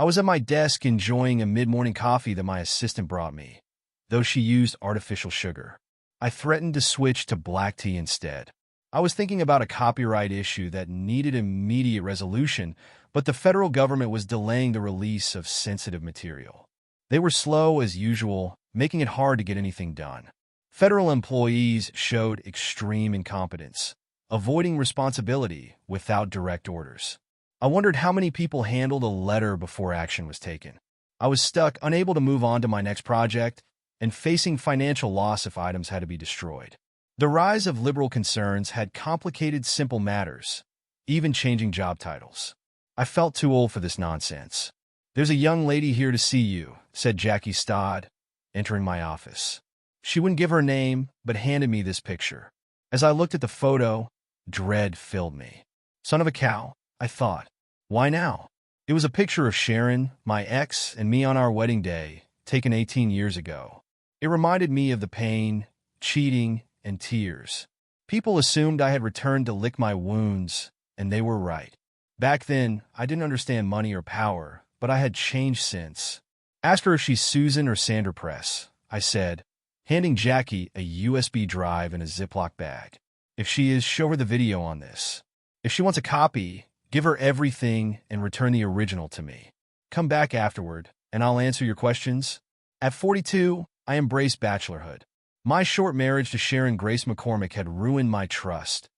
I was at my desk enjoying a mid-morning coffee that my assistant brought me, though she used artificial sugar. I threatened to switch to black tea instead. I was thinking about a copyright issue that needed immediate resolution, but the federal government was delaying the release of sensitive material. They were slow as usual, making it hard to get anything done. Federal employees showed extreme incompetence, avoiding responsibility without direct orders. I wondered how many people handled a letter before action was taken. I was stuck, unable to move on to my next project, and facing financial loss if items had to be destroyed. The rise of liberal concerns had complicated simple matters, even changing job titles. I felt too old for this nonsense. "There's a young lady here to see you," said Jackie Stodd, entering my office. She wouldn't give her name, but handed me this picture. As I looked at the photo, dread filled me. Son of a cow, I thought. Why now? It was a picture of Sharon, my ex, and me on our wedding day, taken 18 years ago. It reminded me of the pain, cheating, and tears. People assumed I had returned to lick my wounds, and they were right. Back then, I didn't understand money or power, but I had changed since. "Ask her if she's Susan or Sandra Press," I said, handing Jackie a USB drive in a Ziploc bag. "If she is, show her the video on this. If she wants a copy, give her everything and return the original to me. Come back afterward, and I'll answer your questions." At 42, I embraced bachelorhood. My short marriage to Sharon Grace McCormick had ruined my trust.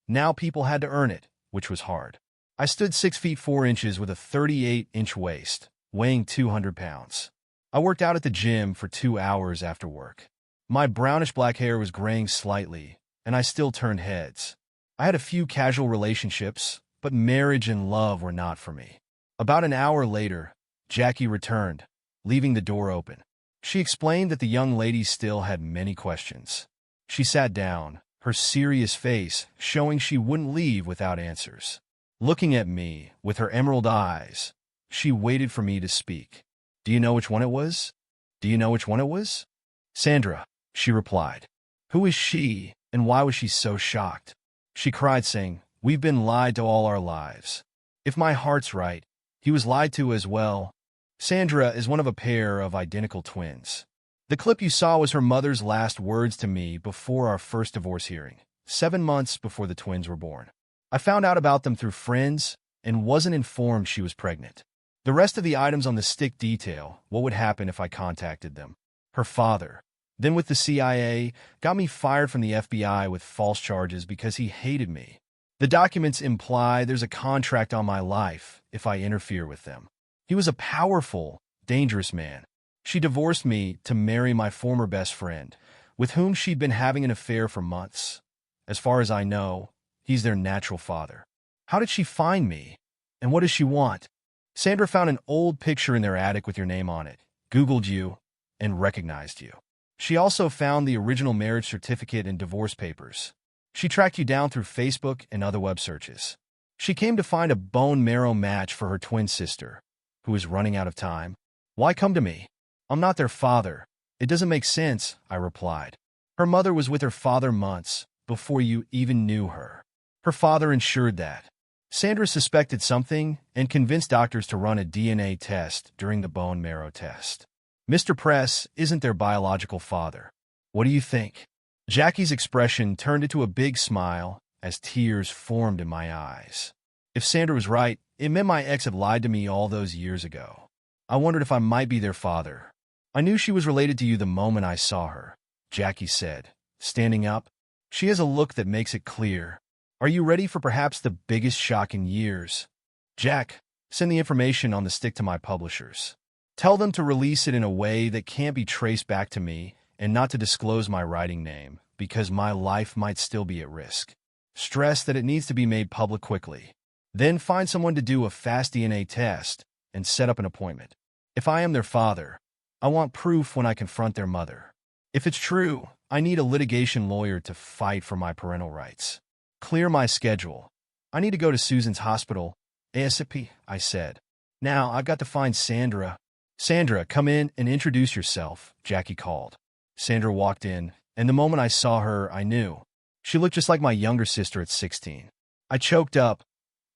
Now people had to earn it, which was hard. I stood 6 feet 4 inches with a 38-inch waist, weighing 200 pounds. I worked out at the gym for 2 hours after work. My brownish-black hair was graying slightly, and I still turned heads. I had a few casual relationships, but marriage and love were not for me. About an hour later, Jackie returned, leaving the door open. She explained that the young lady still had many questions. She sat down, her serious face showing she wouldn't leave without answers. Looking at me with her emerald eyes, she waited for me to speak. "Do you know which one it was? Do you know which one it was?" "Sandra," she replied. "Who is she, and why was she so shocked?" She cried, saying, "We've been lied to all our lives. If my heart's right, he was lied to as well. Sandra is one of a pair of identical twins." The clip you saw was her mother's last words to me before our first divorce hearing, 7 months before the twins were born. I found out about them through friends and wasn't informed she was pregnant. The rest of the items on the stick detail what would happen if I contacted them. Her father, then with the CIA, got me fired from the FBI with false charges because he hated me. The documents imply there's a contract on my life if I interfere with them. He was a powerful, dangerous man. She divorced me to marry my former best friend, with whom she'd been having an affair for months. As far as I know, he's their natural father. How did she find me? And what does she want? Sandra found an old picture in their attic with your name on it, Googled you, and recognized you. She also found the original marriage certificate and divorce papers. She tracked you down through Facebook and other web searches. She came to find a bone marrow match for her twin sister, who is running out of time. "Why come to me? I'm not their father. It doesn't make sense," I replied. "Her mother was with her father months before you even knew her. Her father ensured that." Sandra suspected something and convinced doctors to run a DNA test during the bone marrow test. "Mr. Press isn't their biological father. What do you think?" Jackie's expression turned into a big smile as tears formed in my eyes. If Sandra was right, it meant my ex had lied to me all those years ago. I wondered if I might be their father. "I knew she was related to you the moment I saw her," Jackie said, standing up. She has a look that makes it clear. "Are you ready for perhaps the biggest shock in years?" "Jack, send the information on the stick to my publishers. Tell them to release it in a way that can't be traced back to me and not to disclose my writing name, because my life might still be at risk. Stress that it needs to be made public quickly. Then find someone to do a fast DNA test and set up an appointment. If I am their father, I want proof when I confront their mother. If it's true, I need a litigation lawyer to fight for my parental rights. Clear my schedule. I need to go to Susan's hospital, ASAP," I said. "Now I've got to find Sandra." "Sandra, come in and introduce yourself," Jackie called. Sandra walked in, and the moment I saw her, I knew. She looked just like my younger sister at 16. I choked up,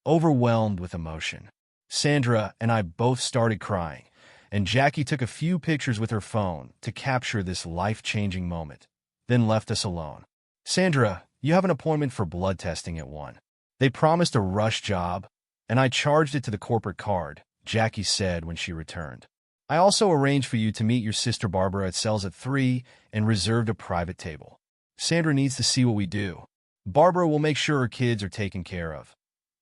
overwhelmed with emotion. Sandra and I both started crying, and Jackie took a few pictures with her phone to capture this life-changing moment, then left us alone. Sandra, you have an appointment for blood testing at 1. They promised a rush job, and I charged it to the corporate card, Jackie said when she returned. I also arranged for you to meet your sister Barbara at cells at 3 and reserved a private table. Sandra needs to see what we do. Barbara will make sure her kids are taken care of.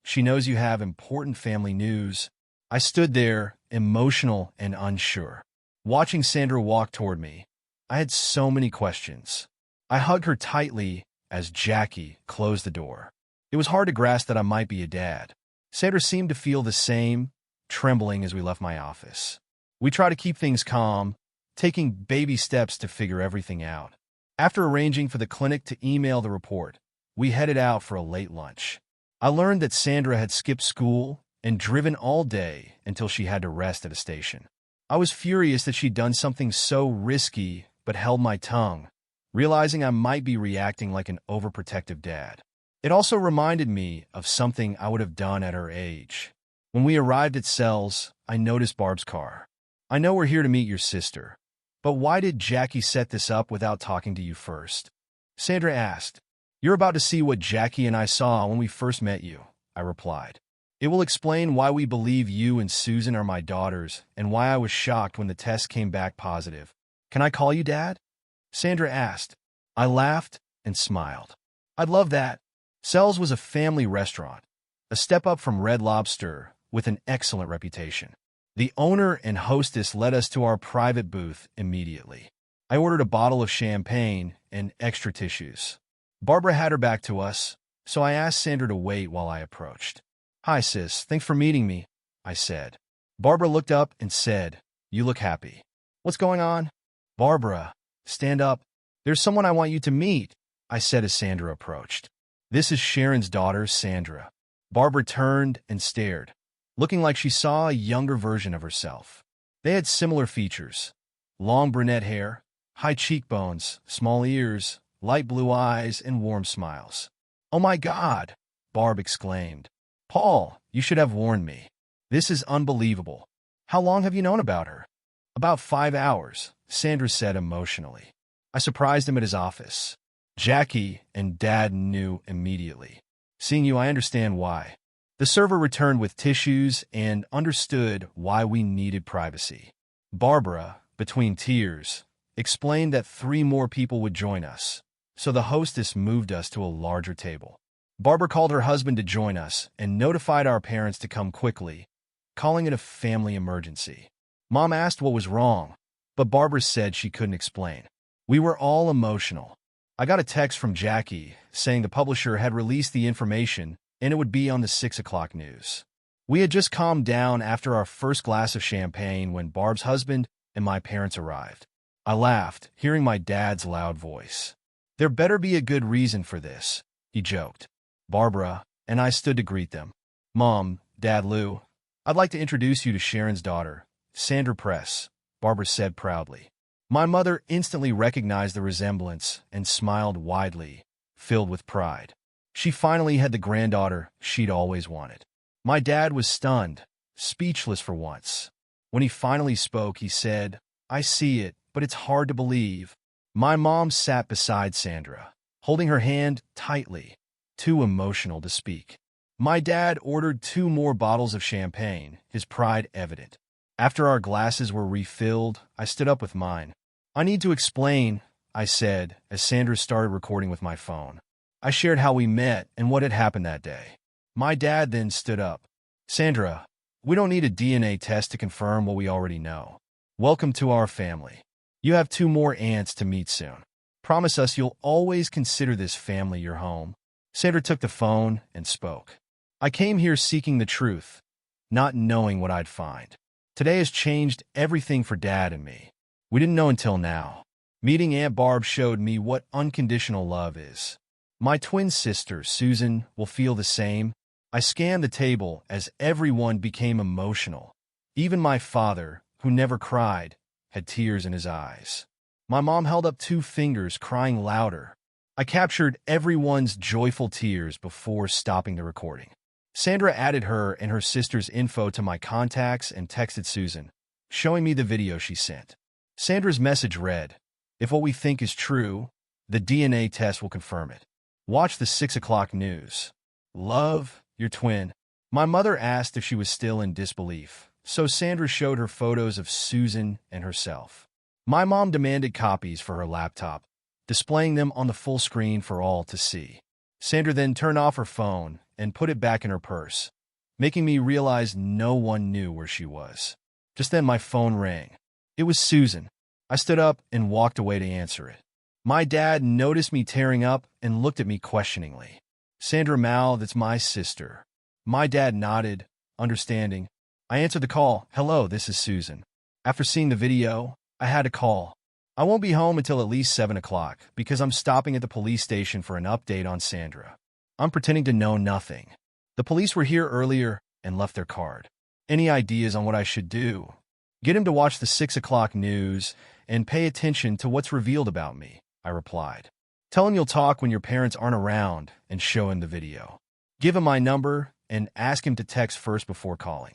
She knows you have important family news. I stood there, emotional and unsure. Watching Sandra walk toward me, I had so many questions. I hugged her tightly as Jackie closed the door. It was hard to grasp that I might be a dad. Sandra seemed to feel the same, trembling as we left my office. We tried to keep things calm, taking baby steps to figure everything out. After arranging for the clinic to email the report, we headed out for a late lunch. I learned that Sandra had skipped school and driven all day until she had to rest at a station. I was furious that she'd done something so risky, but held my tongue, realizing I might be reacting like an overprotective dad. It also reminded me of something I would have done at her age. When we arrived at cells, I noticed Barb's car. I know we're here to meet your sister, but why did Jackie set this up without talking to you first? Sandra asked. You're about to see what Jackie and I saw when we first met you, I replied. It will explain why we believe you and Susan are my daughters and why I was shocked when the test came back positive. Can I call you Dad? Sandra asked. I laughed and smiled. I'd love that. Cells was a family restaurant, a step up from Red Lobster with an excellent reputation. The owner and hostess led us to our private booth immediately. I ordered a bottle of champagne and extra tissues. Barbara had her back to us, so I asked Sandra to wait while I approached. Hi, sis. Thanks for meeting me, I said. Barbara looked up and said, You look happy. What's going on? Barbara, stand up. There's someone I want you to meet, I said as Sandra approached. This is Sharon's daughter, Sandra. Barbara turned and stared, looking like she saw a younger version of herself. They had similar features: long brunette hair, high cheekbones, small ears, light blue eyes, and warm smiles. Oh my God, Barb exclaimed. Paul, you should have warned me. This is unbelievable. How long have you known about her? About 5 hours, Sandra said emotionally. I surprised him at his office. Jackie and Dad knew immediately. Seeing you, I understand why. The server returned with tissues and understood why we needed privacy. Barbara, between tears, explained that 3 more people would join us, so the hostess moved us to a larger table. Barbara called her husband to join us and notified our parents to come quickly, calling it a family emergency. Mom asked what was wrong, but Barbara said she couldn't explain. We were all emotional. I got a text from Jackie saying the publisher had released the information and it would be on the 6 o'clock news. We had just calmed down after our first glass of champagne when Barb's husband and my parents arrived. I laughed, hearing my dad's loud voice. There better be a good reason for this, he joked. Barbara and I stood to greet them. Mom, Dad, Lou, I'd like to introduce you to Sharon's daughter, Sandra Press, Barbara said proudly. My mother instantly recognized the resemblance and smiled widely, filled with pride. She finally had the granddaughter she'd always wanted. My dad was stunned, speechless for once. When he finally spoke, he said, I see it, but it's hard to believe. My mom sat beside Sandra, holding her hand tightly, too emotional to speak. My dad ordered 2 more bottles of champagne, his pride evident. After our glasses were refilled, I stood up with mine. I need to explain, I said, as Sandra started recording with my phone. I shared how we met and what had happened that day. My dad then stood up. Sandra, we don't need a DNA test to confirm what we already know. Welcome to our family. You have 2 more aunts to meet soon. Promise us you'll always consider this family your home. Sandra took the phone and spoke. I came here seeking the truth, not knowing what I'd find. Today has changed everything for Dad and me. We didn't know until now. Meeting Aunt Barb showed me what unconditional love is. My twin sister, Susan, will feel the same. I scanned the table as everyone became emotional. Even my father, who never cried, had tears in his eyes. My mom held up 2 fingers, crying louder. I captured everyone's joyful tears before stopping the recording. Sandra added her and her sister's info to my contacts and texted Susan, showing me the video she sent. Sandra's message read, "If what we think is true, the DNA test will confirm it. Watch the 6 o'clock news. Love, your twin." My mother asked if she was still in disbelief, so Sandra showed her photos of Susan and herself. My mom demanded copies for her laptop, displaying them on the full screen for all to see. Sandra then turned off her phone and put it back in her purse, making me realize no one knew where she was. Just then my phone rang. It was Susan. I stood up and walked away to answer it. My dad noticed me tearing up and looked at me questioningly. "Sandra mouthed, it's my sister." My dad nodded, understanding. I answered the call. "Hello, this is Susan." After seeing the video, I had to call. "I won't be home until at least 7 o'clock because I'm stopping at the police station for an update on Sandra." I'm pretending to know nothing. "The police were here earlier and left their card. Any ideas on what I should do?" "Get him to watch the 6 o'clock news and pay attention to what's revealed about me," I replied. "Tell him you'll talk when your parents aren't around and show him the video. Give him my number and ask him to text first before calling.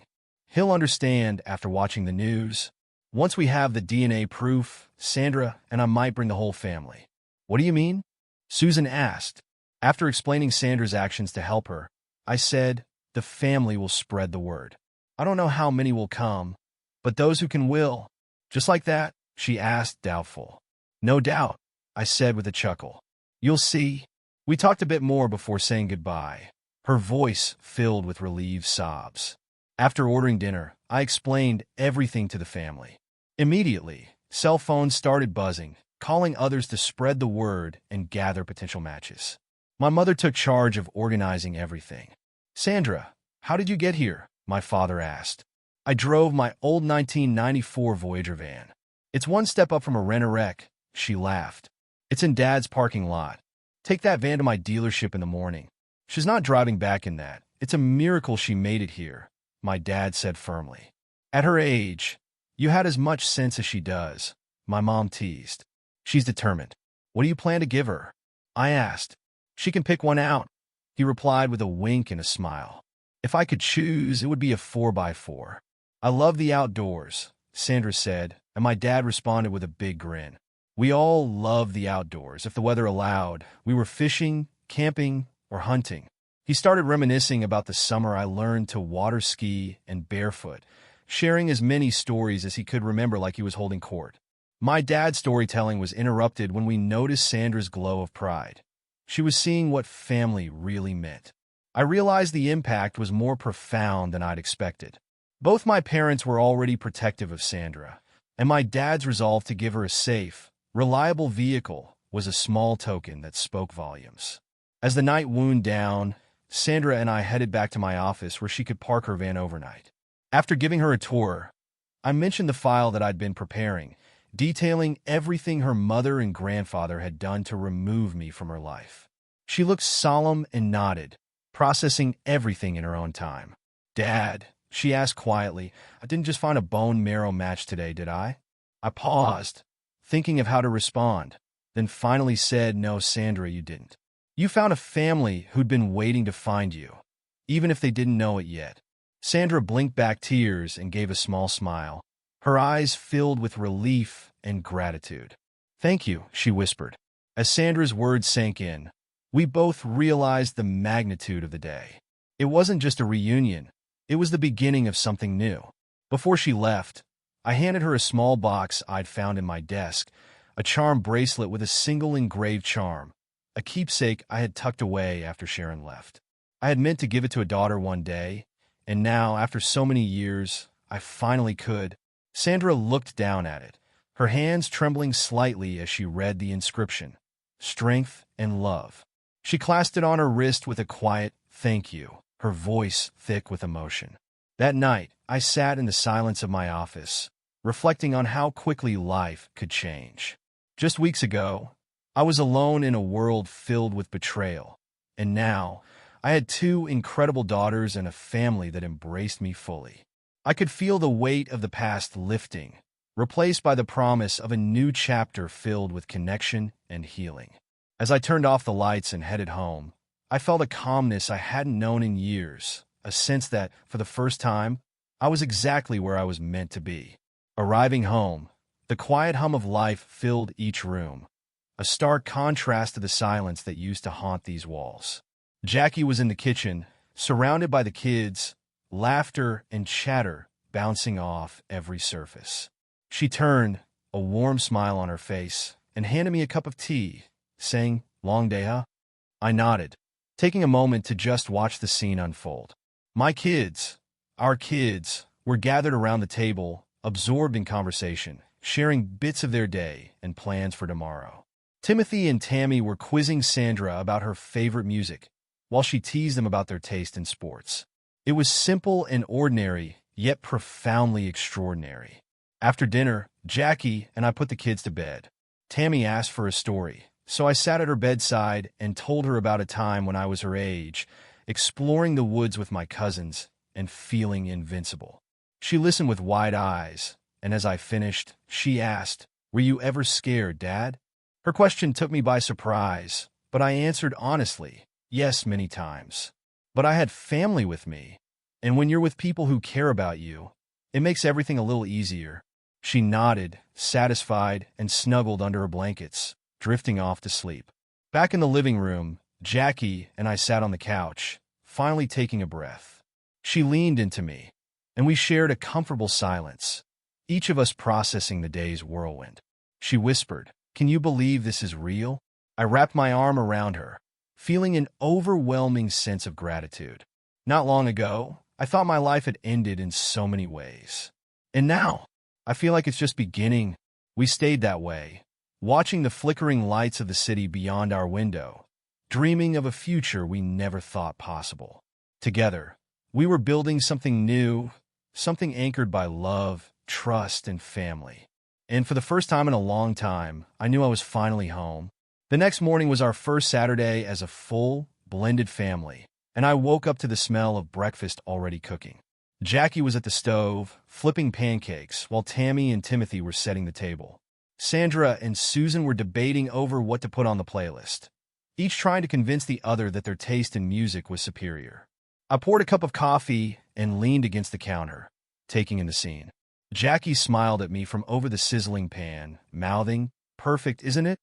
He'll understand after watching the news. Once we have the DNA proof, Sandra and I might bring the whole family." "What do you mean?" Susan asked. After explaining Sandra's actions to help her, I said, "The family will spread the word. I don't know how many will come, but those who can will." "Just like that?" she asked, doubtful. "No doubt," I said with a chuckle. "You'll see." We talked a bit more before saying goodbye, her voice filled with relieved sobs. After ordering dinner, I explained everything to the family. Immediately, cell phones started buzzing, calling others to spread the word and gather potential matches. My mother took charge of organizing everything. "Sandra, how did you get here?" my father asked. "I drove my old 1994 Voyager van. It's one step up from a rent-a-wreck," she laughed. "It's in Dad's parking lot. Take that van to my dealership in the morning." "She's not driving back in that. It's a miracle she made it here," my dad said firmly. "At her age, you had as much sense as she does," my mom teased. "She's determined." "What do you plan to give her?" I asked. "She can pick one out," he replied with a wink and a smile. "If I could choose, it would be a 4x4. I love the outdoors," Sandra said, and my dad responded with a big grin. We all love the outdoors. If the weather allowed, we were fishing, camping, or hunting. He started reminiscing about the summer I learned to water ski and barefoot, sharing as many stories as he could remember like he was holding court. My dad's storytelling was interrupted when we noticed Sandra's glow of pride. She was seeing what family really meant. I realized the impact was more profound than I'd expected. Both my parents were already protective of Sandra, and my dad's resolve to give her a safe, reliable vehicle was a small token that spoke volumes. As the night wound down, Sandra and I headed back to my office where she could park her van overnight. After giving her a tour, I mentioned the file that I'd been preparing, detailing everything her mother and grandfather had done to remove me from her life. She looked solemn and nodded, processing everything in her own time. "Dad," she asked quietly, "I didn't just find a bone marrow match today, did I?" I paused, thinking of how to respond, then finally said, "No, Sandra, you didn't. You found a family who'd been waiting to find you, even if they didn't know it yet." Sandra blinked back tears and gave a small smile, her eyes filled with relief and gratitude. "Thank you," she whispered. As Sandra's words sank in, we both realized the magnitude of the day. It wasn't just a reunion, it was the beginning of something new. Before she left, I handed her a small box I'd found in my desk, a charm bracelet with a single engraved charm, a keepsake I had tucked away after Sharon left. I had meant to give it to a daughter one day, and now, after so many years, I finally could. Sandra looked down at it, her hands trembling slightly as she read the inscription, "Strength and Love." She clasped it on her wrist with a quiet, "Thank you," her voice thick with emotion. That night, I sat in the silence of my office, reflecting on how quickly life could change. Just weeks ago, I was alone in a world filled with betrayal, and now, I had two incredible daughters and a family that embraced me fully. I could feel the weight of the past lifting, replaced by the promise of a new chapter filled with connection and healing. As I turned off the lights and headed home, I felt a calmness I hadn't known in years, a sense that, for the first time, I was exactly where I was meant to be. Arriving home, the quiet hum of life filled each room, a stark contrast to the silence that used to haunt these walls. Jackie was in the kitchen, surrounded by the kids, laughter and chatter bouncing off every surface. She turned, a warm smile on her face, and handed me a cup of tea, saying, "Long day, huh?" I nodded, taking a moment to just watch the scene unfold. My kids, our kids, were gathered around the table, absorbed in conversation, sharing bits of their day and plans for tomorrow. Timothy and Tammy were quizzing Sandra about her favorite music, while she teased them about their taste in sports. It was simple and ordinary, yet profoundly extraordinary. After dinner, Jackie and I put the kids to bed. Tammy asked for a story, so I sat at her bedside and told her about a time when I was her age, exploring the woods with my cousins and feeling invincible. She listened with wide eyes, and as I finished, she asked, "Were you ever scared, Dad?" Her question took me by surprise, but I answered honestly, "Yes, many times." But I had family with me, and when you're with people who care about you, it makes everything a little easier. She nodded, satisfied, and snuggled under her blankets, drifting off to sleep. Back in the living room, Jackie and I sat on the couch, finally taking a breath. She leaned into me, and we shared a comfortable silence, each of us processing the day's whirlwind. She whispered, "Can you believe this is real?" I wrapped my arm around her, feeling an overwhelming sense of gratitude. Not long ago, I thought my life had ended in so many ways. And now, I feel like it's just beginning. We stayed that way, watching the flickering lights of the city beyond our window, dreaming of a future we never thought possible. Together, we were building something new, something anchored by love, trust, and family. And for the first time in a long time, I knew I was finally home. The next morning was our first Saturday as a full, blended family, and I woke up to the smell of breakfast already cooking. Jackie was at the stove, flipping pancakes, while Tammy and Timothy were setting the table. Sandra and Susan were debating over what to put on the playlist, each trying to convince the other that their taste in music was superior. I poured a cup of coffee and leaned against the counter, taking in the scene. Jackie smiled at me from over the sizzling pan, mouthing, "Perfect, isn't it?"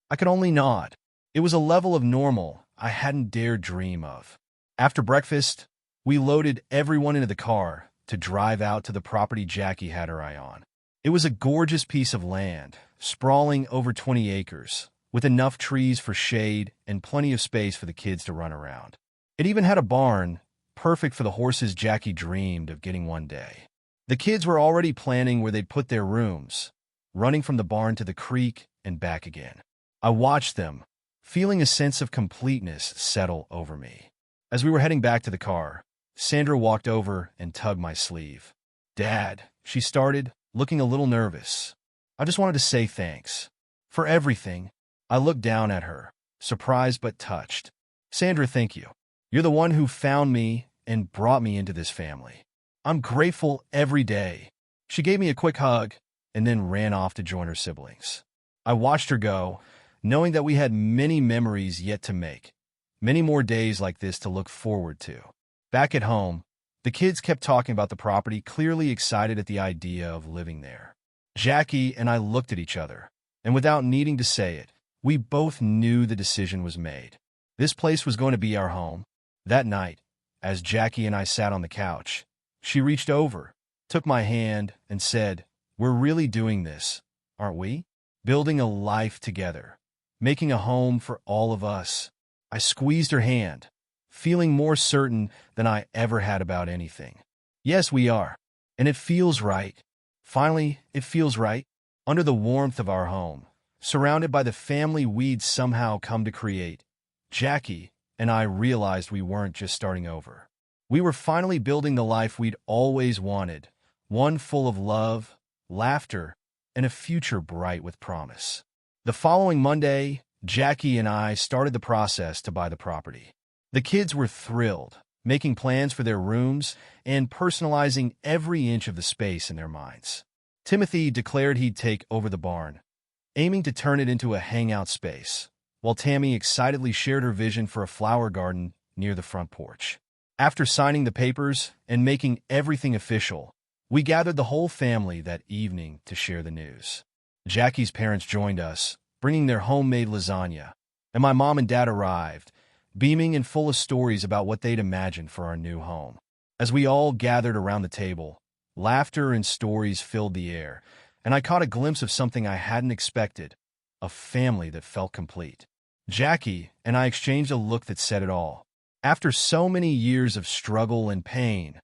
I could only nod. It was a level of normal I hadn't dared dream of. After breakfast, we loaded everyone into the car to drive out to the property Jackie had her eye on. It was a gorgeous piece of land, sprawling over 20 acres, with enough trees for shade and plenty of space for the kids to run around. It even had a barn, perfect for the horses Jackie dreamed of getting one day. The kids were already planning where they'd put their rooms, running from the barn to the creek and back again. I watched them, feeling a sense of completeness settle over me. As we were heading back to the car, Sandra walked over and tugged my sleeve. "Dad," she started, looking a little nervous. "I just wanted to say thanks. For everything." I looked down at her, surprised but touched. "Sandra, thank you. You're the one who found me and brought me into this family. I'm grateful every day." She gave me a quick hug and then ran off to join her siblings. I watched her go, knowing that we had many memories yet to make, many more days like this to look forward to. Back at home, the kids kept talking about the property, clearly excited at the idea of living there. Jackie and I looked at each other, and without needing to say it, we both knew the decision was made. This place was going to be our home. That night, as Jackie and I sat on the couch, she reached over, took my hand, and said, "We're really doing this, aren't we? Building a life together, making a home for all of us." I squeezed her hand, feeling more certain than I ever had about anything. "Yes, we are. And it feels right. Finally, it feels right." Under the warmth of our home, surrounded by the family we'd somehow come to create, Jackie and I realized we weren't just starting over. We were finally building the life we'd always wanted, one full of love, laughter, and a future bright with promise. The following Monday, Jackie and I started the process to buy the property. The kids were thrilled, making plans for their rooms and personalizing every inch of the space in their minds. Timothy declared he'd take over the barn, aiming to turn it into a hangout space, while Tammy excitedly shared her vision for a flower garden near the front porch. After signing the papers and making everything official, we gathered the whole family that evening to share the news. Jackie's parents joined us, bringing their homemade lasagna, and my mom and dad arrived, beaming and full of stories about what they'd imagined for our new home. As we all gathered around the table, laughter and stories filled the air, and I caught a glimpse of something I hadn't expected, a family that felt complete. Jackie and I exchanged a look that said it all. After so many years of struggle and pain,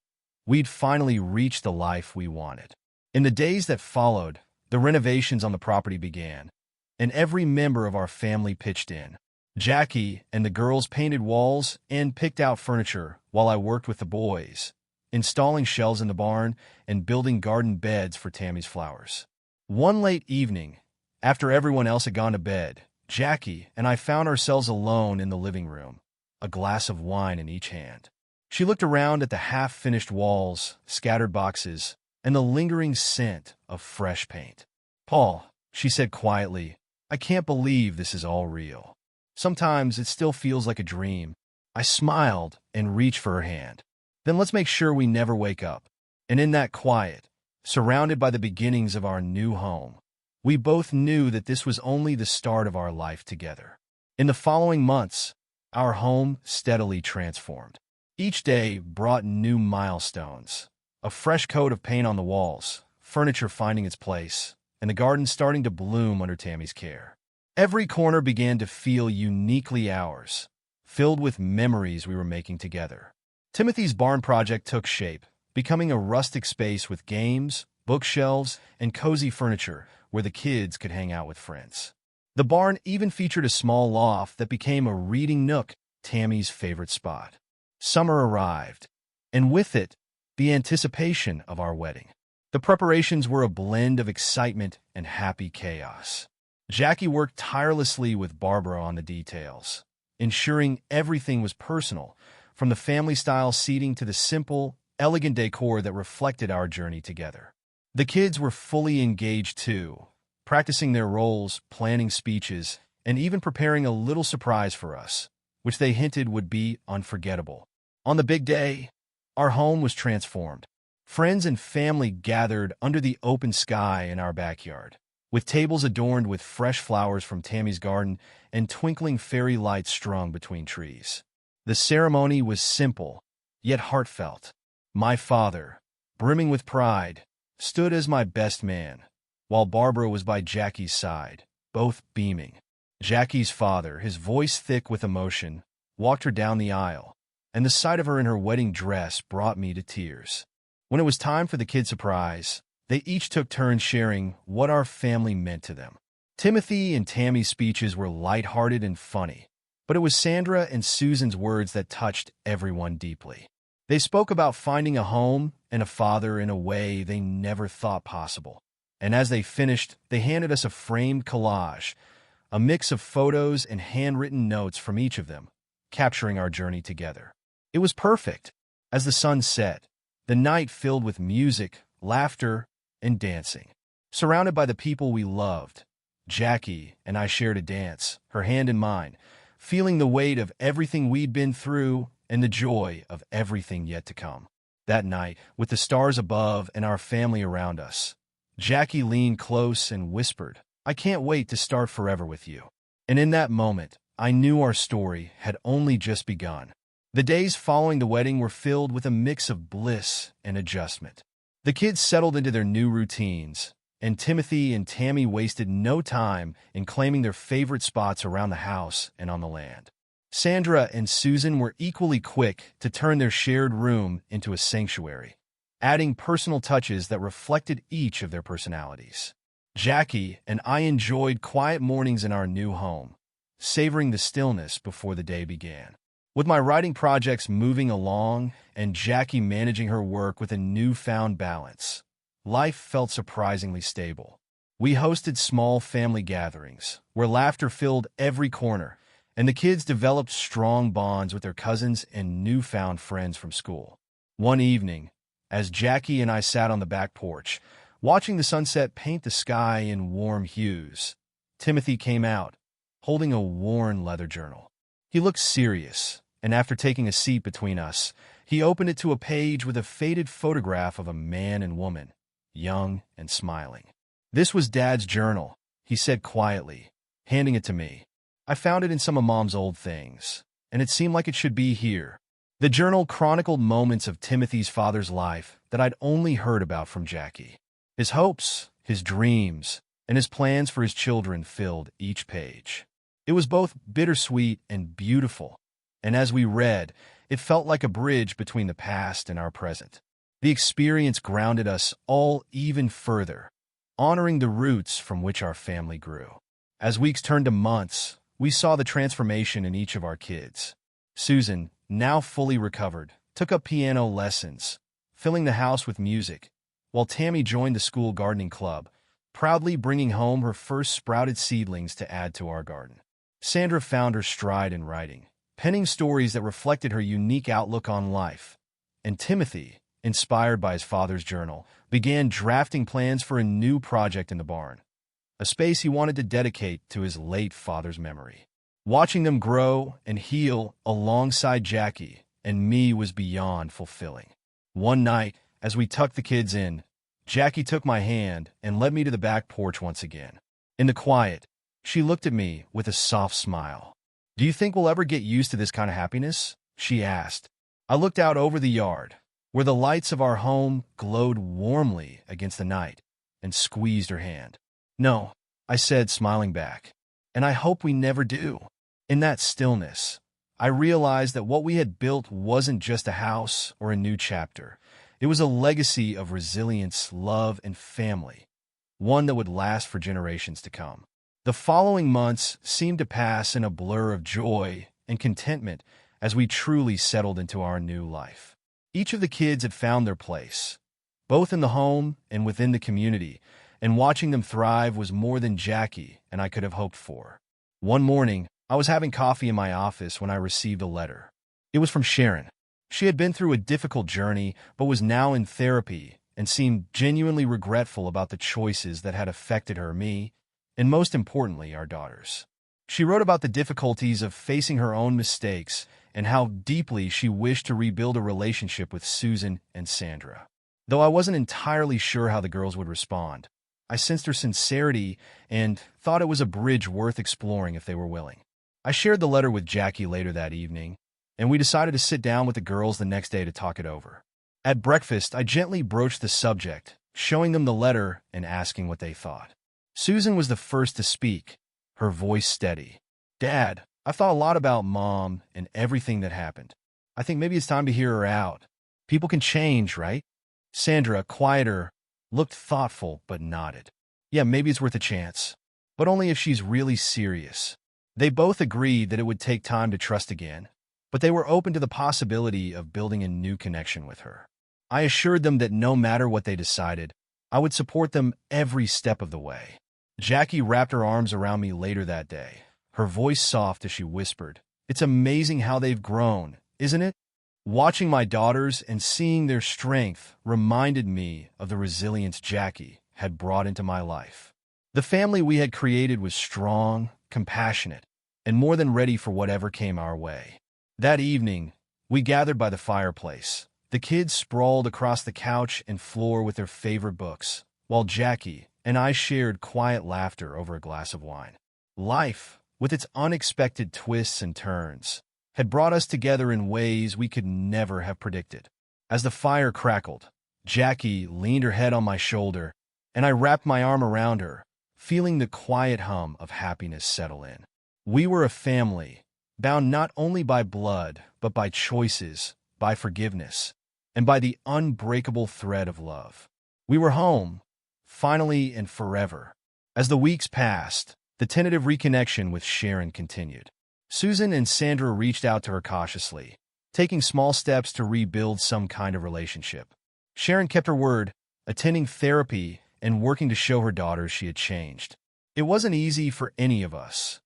we'd finally reached the life we wanted. In the days that followed, the renovations on the property began, and every member of our family pitched in. Jackie and the girls painted walls and picked out furniture while I worked with the boys, installing shelves in the barn and building garden beds for Tammy's flowers. One late evening, after everyone else had gone to bed, Jackie and I found ourselves alone in the living room, a glass of wine in each hand. She looked around at the half-finished walls, scattered boxes, and the lingering scent of fresh paint. "Paul," she said quietly, "I can't believe this is all real. Sometimes it still feels like a dream." I smiled and reached for her hand. "Then let's make sure we never wake up." And in that quiet, surrounded by the beginnings of our new home, we both knew that this was only the start of our life together. In the following months, our home steadily transformed. Each day brought new milestones, a fresh coat of paint on the walls, furniture finding its place, and the garden starting to bloom under Tammy's care. Every corner began to feel uniquely ours, filled with memories we were making together. Timothy's barn project took shape, becoming a rustic space with games, bookshelves, and cozy furniture where the kids could hang out with friends. The barn even featured a small loft that became a reading nook, Tammy's favorite spot. Summer arrived, and with it, the anticipation of our wedding. The preparations were a blend of excitement and happy chaos. Jackie worked tirelessly with Barbara on the details, ensuring everything was personal, from the family-style seating to the simple, elegant decor that reflected our journey together. The kids were fully engaged too, practicing their roles, planning speeches, and even preparing a little surprise for us, which they hinted would be unforgettable. On the big day, our home was transformed. Friends and family gathered under the open sky in our backyard, with tables adorned with fresh flowers from Tammy's garden and twinkling fairy lights strung between trees. The ceremony was simple, yet heartfelt. My father, brimming with pride, stood as my best man, while Barbara was by Jackie's side, both beaming. Jackie's father, his voice thick with emotion, walked her down the aisle, and the sight of her in her wedding dress brought me to tears. When it was time for the kid surprise, they each took turns sharing what our family meant to them. Timothy and Tammy's speeches were lighthearted and funny, but it was Sandra and Susan's words that touched everyone deeply. They spoke about finding a home and a father in a way they never thought possible. And as they finished, they handed us a framed collage, a mix of photos and handwritten notes from each of them, capturing our journey together. It was perfect. As the sun set, the night filled with music, laughter, and dancing. Surrounded by the people we loved, Jackie and I shared a dance, her hand in mine, feeling the weight of everything we'd been through and the joy of everything yet to come. That night, with the stars above and our family around us, Jackie leaned close and whispered, "I can't wait to start forever with you." And in that moment, I knew our story had only just begun. The days following the wedding were filled with a mix of bliss and adjustment. The kids settled into their new routines, and Timothy and Tammy wasted no time in claiming their favorite spots around the house and on the land. Sandra and Susan were equally quick to turn their shared room into a sanctuary, adding personal touches that reflected each of their personalities. Jackie and I enjoyed quiet mornings in our new home, savoring the stillness before the day began. With my writing projects moving along and Jackie managing her work with a newfound balance, life felt surprisingly stable. We hosted small family gatherings where laughter filled every corner, and the kids developed strong bonds with their cousins and newfound friends from school. One evening, as Jackie and I sat on the back porch, watching the sunset paint the sky in warm hues, Timothy came out, holding a worn leather journal. He looked serious, and after taking a seat between us, He opened it to a page with a faded photograph of a man and woman, young and smiling. "This was Dad's journal," he said quietly, handing it to me. "I found it in some of Mom's old things, and it seemed like it should be here." The journal chronicled moments of Timothy's father's life that I'd only heard about from Jackie. His hopes, his dreams, and his plans for his children filled each page. It was both bittersweet and beautiful, and as we read, it felt like a bridge between the past and our present. The experience grounded us all even further, honoring the roots from which our family grew. As weeks turned to months, we saw the transformation in each of our kids. Susan, now fully recovered, took up piano lessons, filling the house with music, while Tammy joined the school gardening club, proudly bringing home her first sprouted seedlings to add to our garden. Sandra found her stride in writing, penning stories that reflected her unique outlook on life. And Timothy, inspired by his father's journal, began drafting plans for a new project in the barn, a space he wanted to dedicate to his late father's memory. Watching them grow and heal alongside Jackie and me was beyond fulfilling. One night, as we tucked the kids in, Jackie took my hand and led me to the back porch once again. In the quiet, she looked at me with a soft smile. "Do you think we'll ever get used to this kind of happiness?" she asked. I looked out over the yard, where the lights of our home glowed warmly against the night, and squeezed her hand. "No," I said, smiling back, "and I hope we never do." In that stillness, I realized that what we had built wasn't just a house or a new chapter. It was a legacy of resilience, love, and family, one that would last for generations to come. The following months seemed to pass in a blur of joy and contentment as we truly settled into our new life. Each of the kids had found their place, both in the home and within the community, and watching them thrive was more than Jackie and I could have hoped for. One morning, I was having coffee in my office when I received a letter. It was from Sharon. She had been through a difficult journey, but was now in therapy and seemed genuinely regretful about the choices that had affected her, me, and most importantly, our daughters. She wrote about the difficulties of facing her own mistakes and how deeply she wished to rebuild a relationship with Susan and Sandra. Though I wasn't entirely sure how the girls would respond, I sensed her sincerity and thought it was a bridge worth exploring if they were willing. I shared the letter with Jackie later that evening, and we decided to sit down with the girls the next day to talk it over. At breakfast, I gently broached the subject, showing them the letter and asking what they thought. Susan was the first to speak, her voice steady. "Dad, I've thought a lot about Mom and everything that happened. I think maybe it's time to hear her out. People can change, right?" Sandra, quieter, looked thoughtful but nodded. "Yeah, maybe it's worth a chance, but only if she's really serious." They both agreed that it would take time to trust again, but they were open to the possibility of building a new connection with her. I assured them that no matter what they decided, I would support them every step of the way. Jackie wrapped her arms around me later that day, her voice soft as she whispered, "It's amazing how they've grown, isn't it?" Watching my daughters and seeing their strength reminded me of the resilience Jackie had brought into my life. The family we had created was strong, compassionate, and more than ready for whatever came our way. That evening, we gathered by the fireplace. The kids sprawled across the couch and floor with their favorite books, while Jackie and I shared quiet laughter over a glass of wine. Life, with its unexpected twists and turns, had brought us together in ways we could never have predicted. As the fire crackled, Jackie leaned her head on my shoulder, and I wrapped my arm around her, feeling the quiet hum of happiness settle in. We were a family, bound not only by blood, but by choices, by forgiveness, and by the unbreakable thread of love. We were home, finally and forever. As the weeks passed, the tentative reconnection with Sharon continued. Susan and Sandra reached out to her cautiously, taking small steps to rebuild some kind of relationship. Sharon kept her word, attending therapy and working to show her daughters she had changed. It wasn't easy for any of us.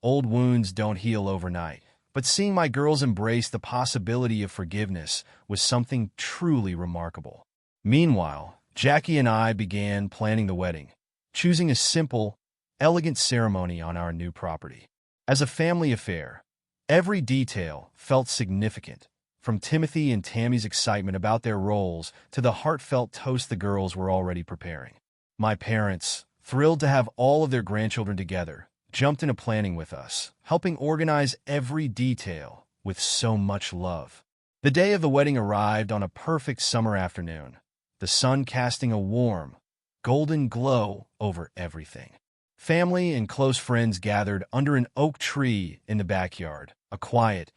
Old wounds don't heal overnight, but seeing my girls embrace the possibility of forgiveness was something truly remarkable. Meanwhile, Jackie and I began planning the wedding, choosing a simple, elegant ceremony on our new property. As a family affair, every detail felt significant, from Timothy and Tammy's excitement about their roles to the heartfelt toast the girls were already preparing. My parents, thrilled to have all of their grandchildren together, jumped into planning with us, helping organize every detail with so much love. The day of the wedding arrived on a perfect summer afternoon, the sun casting a warm, golden glow over everything. Family and close friends gathered under an oak tree in the backyard, a quiet,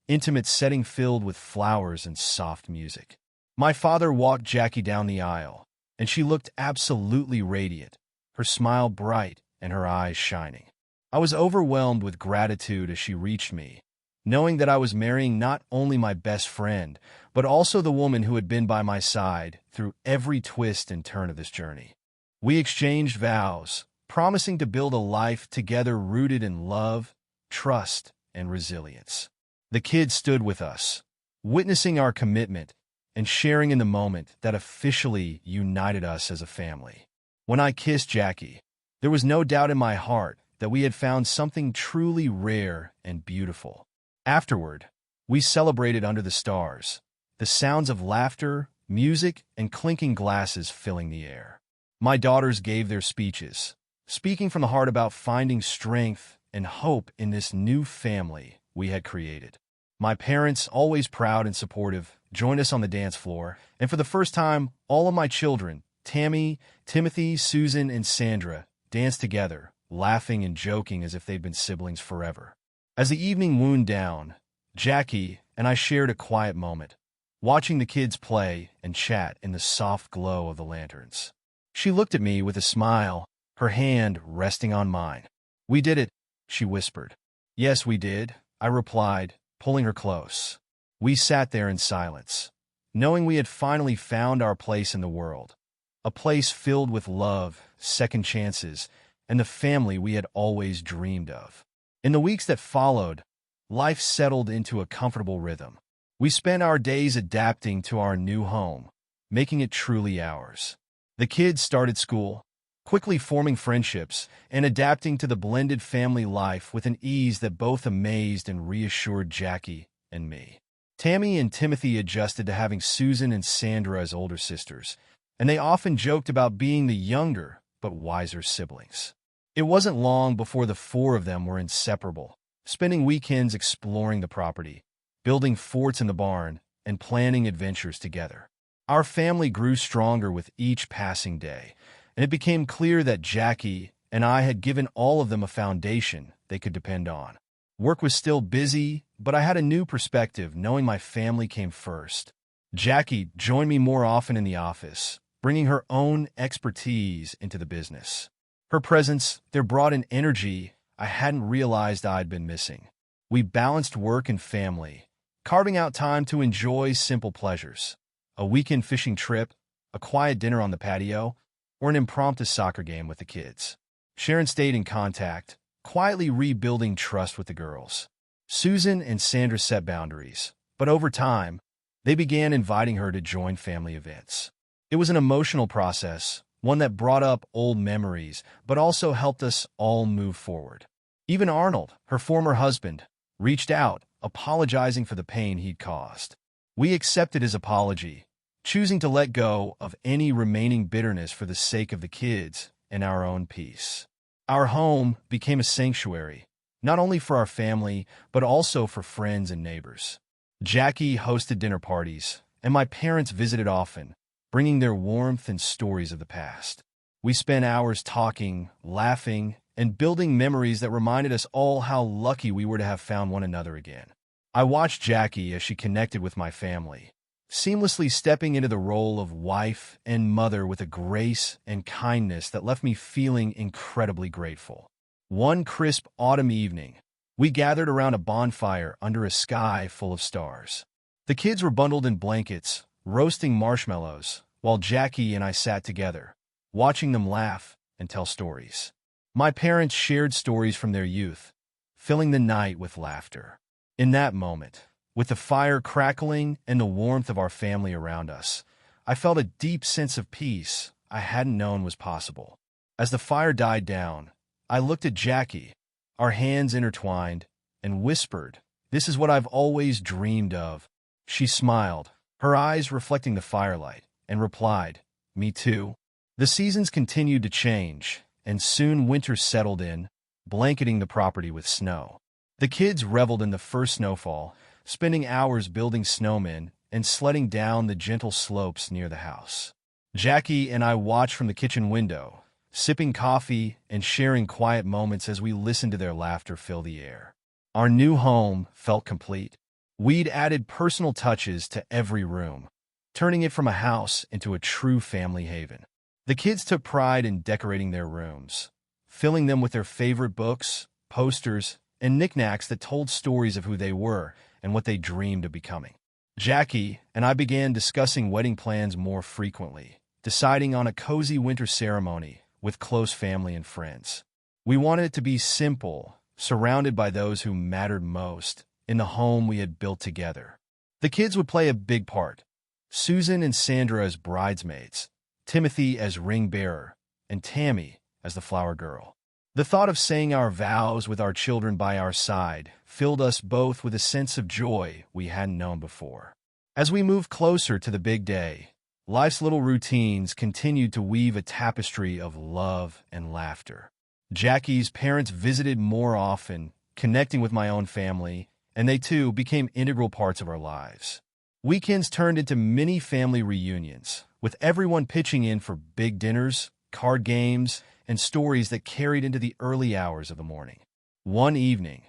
intimate setting filled with flowers and soft music. My father walked Jackie down the aisle, and she looked absolutely radiant, her smile bright and her eyes shining. I was overwhelmed with gratitude as she reached me, knowing that I was marrying not only my best friend, but also the woman who had been by my side through every twist and turn of this journey. We exchanged vows, promising to build a life together rooted in love, trust, and resilience. The kids stood with us, witnessing our commitment and sharing in the moment that officially united us as a family. When I kissed Jackie, there was no doubt in my heart that we had found something truly rare and beautiful. Afterward, we celebrated under the stars, the sounds of laughter, music, and clinking glasses filling the air. My daughters gave their speeches, speaking from the heart about finding strength and hope in this new family we had created. My parents, always proud and supportive, joined us on the dance floor, and for the first time, all of my children, Tammy, Timothy, Susan, and Sandra, danced together, laughing and joking as if they'd been siblings forever. As the evening wound down, Jackie and I shared a quiet moment, watching the kids play and chat in the soft glow of the lanterns. She looked at me with a smile, her hand resting on mine. "We did it," she whispered. "Yes, we did," I replied, pulling her close. We sat there in silence, knowing we had finally found our place in the world, a place filled with love, second chances, and the family we had always dreamed of. In the weeks that followed, life settled into a comfortable rhythm. We spent our days adapting to our new home, making it truly ours. The kids started school, quickly forming friendships and adapting to the blended family life with an ease that both amazed and reassured Jackie and me. Tammy and Timothy adjusted to having Susan and Sandra as older sisters, and they often joked about being the younger but wiser siblings. It wasn't long before the four of them were inseparable, spending weekends exploring the property, building forts in the barn, and planning adventures together. Our family grew stronger with each passing day, and it became clear that Jackie and I had given all of them a foundation they could depend on. Work was still busy, but I had a new perspective knowing my family came first. Jackie joined me more often in the office, bringing her own expertise into the business. Her presence there brought an energy I hadn't realized I'd been missing. We balanced work and family, carving out time to enjoy simple pleasures, a weekend fishing trip, a quiet dinner on the patio, or an impromptu soccer game with the kids. Sharon stayed in contact, quietly rebuilding trust with the girls. Susan and Sandra set boundaries, but over time, they began inviting her to join family events. It was an emotional process, one that brought up old memories, but also helped us all move forward. Even Arnold, her former husband, reached out, apologizing for the pain he'd caused. We accepted his apology, choosing to let go of any remaining bitterness for the sake of the kids and our own peace. Our home became a sanctuary, not only for our family, but also for friends and neighbors. Jackie hosted dinner parties, and my parents visited often, bringing their warmth and stories of the past. We spent hours talking, laughing, and building memories that reminded us all how lucky we were to have found one another again. I watched Jackie as she connected with my family, seamlessly stepping into the role of wife and mother with a grace and kindness that left me feeling incredibly grateful. One crisp autumn evening, we gathered around a bonfire under a sky full of stars. The kids were bundled in blankets, roasting marshmallows, while Jackie and I sat together, watching them laugh and tell stories. My parents shared stories from their youth, filling the night with laughter. In that moment, with the fire crackling and the warmth of our family around us, I felt a deep sense of peace I hadn't known was possible. As the fire died down, I looked at Jackie, our hands intertwined, and whispered, "This is what I've always dreamed of, She smiled, her eyes reflecting the firelight, and replied, "Me too." The seasons continued to change, and soon winter settled in, blanketing the property with snow. The kids reveled in the first snowfall, spending hours building snowmen and sledding down the gentle slopes near the house. Jackie and I watched from the kitchen window, sipping coffee and sharing quiet moments as we listened to their laughter fill the air. Our new home felt complete. We'd added personal touches to every room, turning it from a house into a true family haven. The kids took pride in decorating their rooms, filling them with their favorite books, posters, and knickknacks that told stories of who they were and what they dreamed of becoming. Jackie and I began discussing wedding plans more frequently, deciding on a cozy winter ceremony with close family and friends. We wanted it to be simple, surrounded by those who mattered most in the home we had built together. The kids would play a big part. Susan and Sandra as bridesmaids, Timothy as ring bearer, and Tammy as the flower girl. The thought of saying our vows with our children by our side filled us both with a sense of joy we hadn't known before. As we moved closer to the big day, life's little routines continued to weave a tapestry of love and laughter. Jackie's parents visited more often, connecting with my own family, and they too became integral parts of our lives. Weekends turned into mini family reunions, with everyone pitching in for big dinners, card games, and stories that carried into the early hours of the morning. One evening,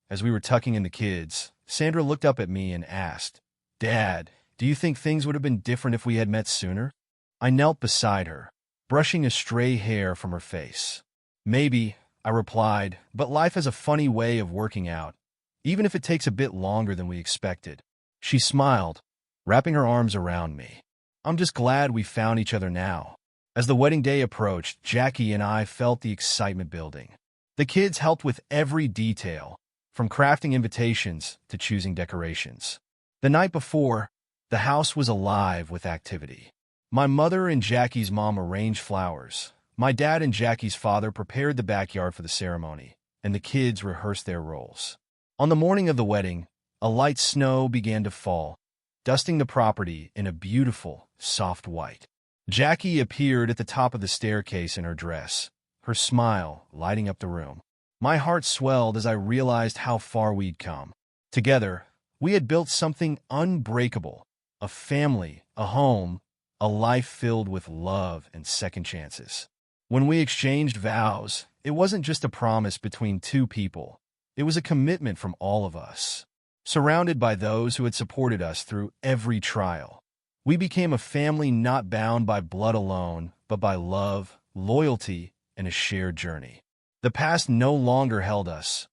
as we were tucking in the kids, Sandra looked up at me and asked, "Dad, do you think things would have been different if we had met sooner?" I knelt beside her, brushing a stray hair from her face. "Maybe," I replied, "but life has a funny way of working out, even if it takes a bit longer than we expected." She smiled, wrapping her arms around me. "I'm just glad we found each other now." As the wedding day approached, Jackie and I felt the excitement building. The kids helped with every detail, from crafting invitations to choosing decorations. The night before, the house was alive with activity. My mother and Jackie's mom arranged flowers. My dad and Jackie's father prepared the backyard for the ceremony, and the kids rehearsed their roles. On the morning of the wedding, a light snow began to fall, dusting the property in a beautiful, soft white. Jackie appeared at the top of the staircase in her dress, her smile lighting up the room. My heart swelled as I realized how far we'd come. Together, we had built something unbreakable, a family, a home, a life filled with love and second chances. When we exchanged vows, it wasn't just a promise between two people. It was a commitment from all of us. Surrounded by those who had supported us through every trial, we became a family not bound by blood alone, but by love, loyalty, and a shared journey. The past no longer held us.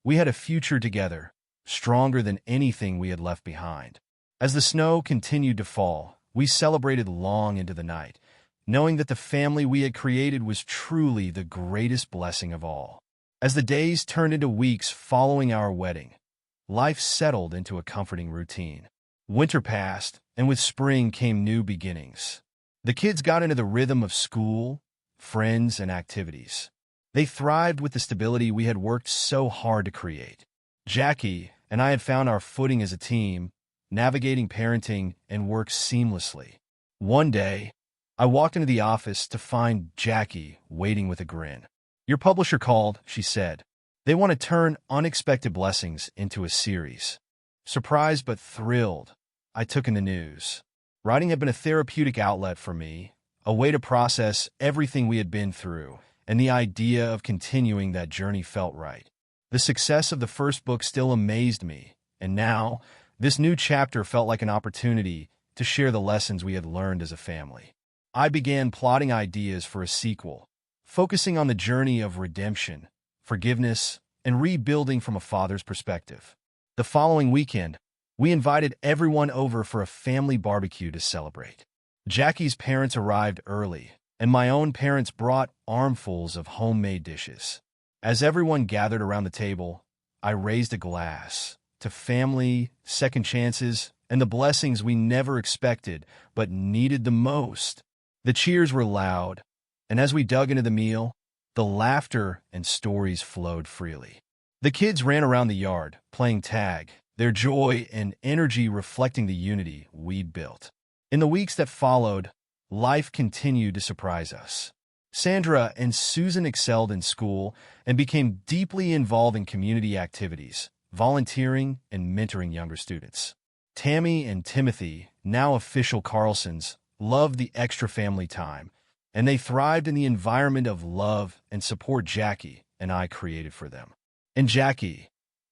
We had a future together, stronger than anything we had left behind. As the snow continued to fall, we celebrated long into the night, knowing that the family we had created was truly the greatest blessing of all. As the days turned into weeks following our wedding, life settled into a comforting routine. Winter passed, and with spring came new beginnings. The kids got into the rhythm of school, friends, and activities. They thrived with the stability we had worked so hard to create. Jackie and I had found our footing as a team, navigating parenting and work seamlessly. One day, I walked into the office to find Jackie waiting with a grin. "Your publisher called," she said. "They want to turn unexpected blessings into a series." Surprised but thrilled, I took in the news. Writing had been a therapeutic outlet for me, a way to process everything we had been through, and the idea of continuing that journey felt right. The success of the first book still amazed me, and now, this new chapter felt like an opportunity to share the lessons we had learned as a family. I began plotting ideas for a sequel, focusing on the journey of redemption, forgiveness, and rebuilding from a father's perspective. The following weekend, we invited everyone over for a family barbecue to celebrate. Jackie's parents arrived early, and my own parents brought armfuls of homemade dishes. As everyone gathered around the table, I raised a glass to family, second chances, and the blessings we never expected but needed the most. The cheers were loud, and as we dug into the meal, the laughter and stories flowed freely. The kids ran around the yard, playing tag, their joy and energy reflecting the unity we'd built. In the weeks that followed, life continued to surprise us. Sandra and Susan excelled in school and became deeply involved in community activities, volunteering and mentoring younger students. Tammy and Timothy, now official Carlsons, loved the extra family time, and they thrived in the environment of love and support Jackie and I created for them. And Jackie,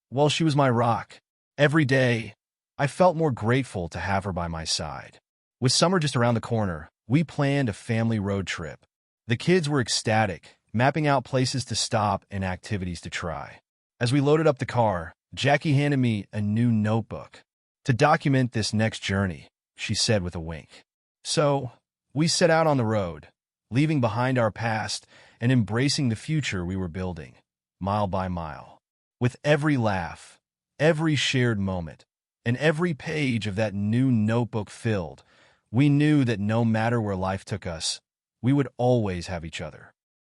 well, she was my rock. Every day, I felt more grateful to have her by my side. With summer just around the corner, we planned a family road trip. The kids were ecstatic, mapping out places to stop and activities to try. As we loaded up the car, Jackie handed me a new notebook. "To document this next journey," she said with a wink. So, we set out on the road, leaving behind our past and embracing the future we were building, mile by mile. With every laugh, every shared moment, and every page of that new notebook filled, we knew that no matter where life took us, we would always have each other.